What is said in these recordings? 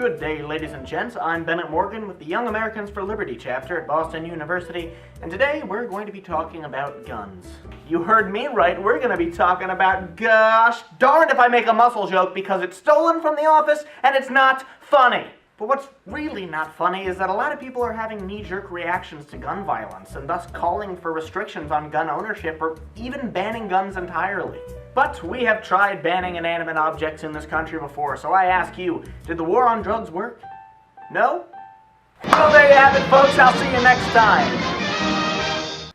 Good day, ladies and gents. I'm Bennett Morgan with the Young Americans for Liberty chapter at Boston University, and today we're going to be talking about guns. You heard me right, we're going to be talking about gosh darn if I make a muscle joke because it's stolen from the office and it's not funny. But what's really not funny is that a lot of people are having knee-jerk reactions to gun violence and thus calling for restrictions on gun ownership or even banning guns entirely. But we have tried banning inanimate objects in this country before, so I ask you, did the war on drugs work? No? Well, there you have it, folks. I'll see you next time.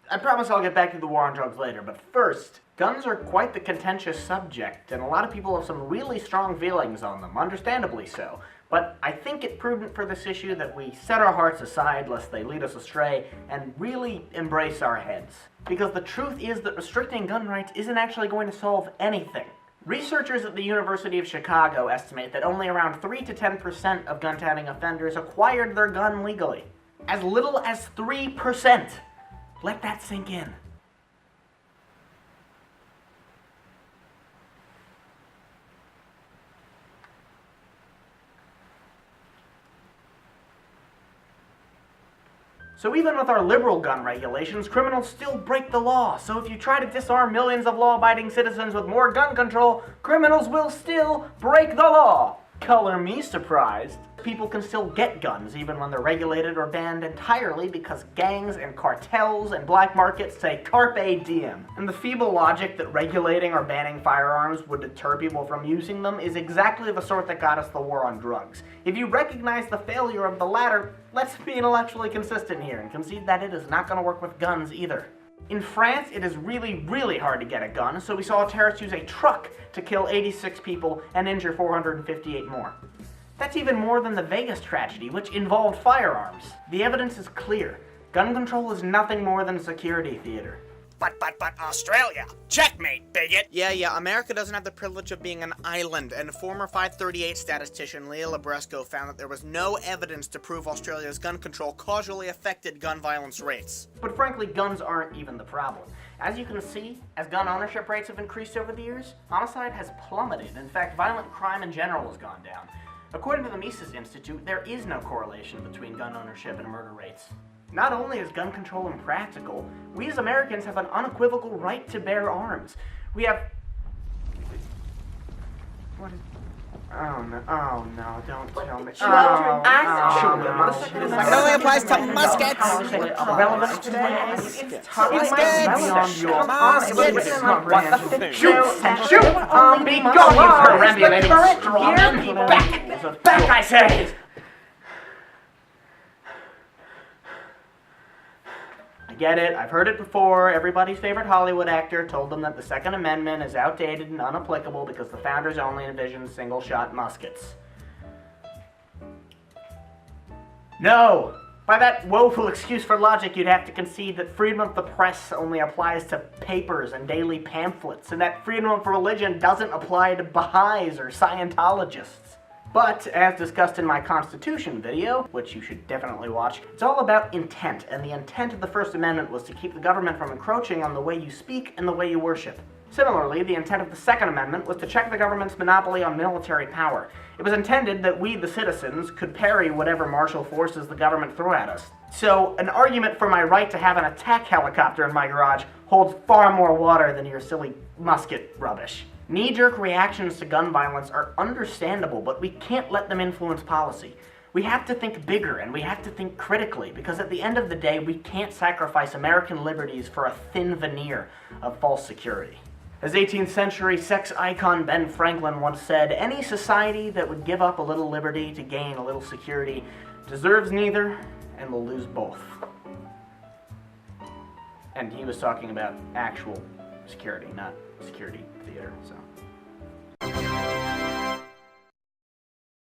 I promise I'll get back to the war on drugs later, but first, guns are quite the contentious subject, and a lot of people have some really strong feelings on them, understandably so. But I think it prudent for this issue that we set our hearts aside lest they lead us astray and really embrace our heads. Because the truth is that restricting gun rights isn't actually going to solve anything. Researchers at the University of Chicago estimate that only around 3 to 10% of gun-toting offenders acquired their gun legally. As little as 3%. Let that sink in. So even with our liberal gun regulations, criminals still break the law. So if you try to disarm millions of law-abiding citizens with more gun control, criminals will still break the law. Color me surprised. People can still get guns even when they're regulated or banned entirely because gangs and cartels and black markets say carpe diem. And the feeble logic that regulating or banning firearms would deter people from using them is exactly the sort that got us the war on drugs. If you recognize the failure of the latter, let's be intellectually consistent here and concede that it is not going to work with guns either. In France, it is really hard to get a gun, so we saw a terrorist use a truck to kill 86 people and injure 458 more. That's even more than the Vegas tragedy, which involved firearms. The evidence is clear. Gun control is nothing more than a security theater. But Australia! Checkmate, bigot! Yeah, America doesn't have the privilege of being an island, and former 538 statistician Leah Labresco found that there was no evidence to prove Australia's gun control causally affected gun violence rates. But frankly, guns aren't even the problem. As you can see, as gun ownership rates have increased over the years, homicide has plummeted. In fact, violent crime in general has gone down. According to the Mises Institute, there is no correlation between gun ownership and murder rates. Not only is gun control impractical, we as Americans have an unequivocal right to bear arms. We have... What is... Oh no, don't tell me. It only applies to muskets! Relevant today? It's Shoot! Be gone, you perambulating strawman! Back, I say! Get it, I've heard it before. Everybody's favorite Hollywood actor told them that the Second Amendment is outdated and unapplicable because the founders only envisioned single-shot muskets. No! By that woeful excuse for logic, you'd have to concede that freedom of the press only applies to papers and daily pamphlets, and that freedom of religion doesn't apply to Baha'is or Scientologists. But, as discussed in my Constitution video, which you should definitely watch, it's all about intent, and the intent of the First Amendment was to keep the government from encroaching on the way you speak and the way you worship. Similarly, the intent of the Second Amendment was to check the government's monopoly on military power. It was intended that we, the citizens, could parry whatever martial forces the government threw at us. So, an argument for my right to have an attack helicopter in my garage holds far more water than your silly musket rubbish. Knee-jerk reactions to gun violence are understandable, but we can't let them influence policy. We have to think bigger, and we have to think critically, because at the end of the day, we can't sacrifice American liberties for a thin veneer of false security. As 18th century sex icon Ben Franklin once said, any society that would give up a little liberty to gain a little security deserves neither and will lose both. And he was talking about actual security, not security theater, so...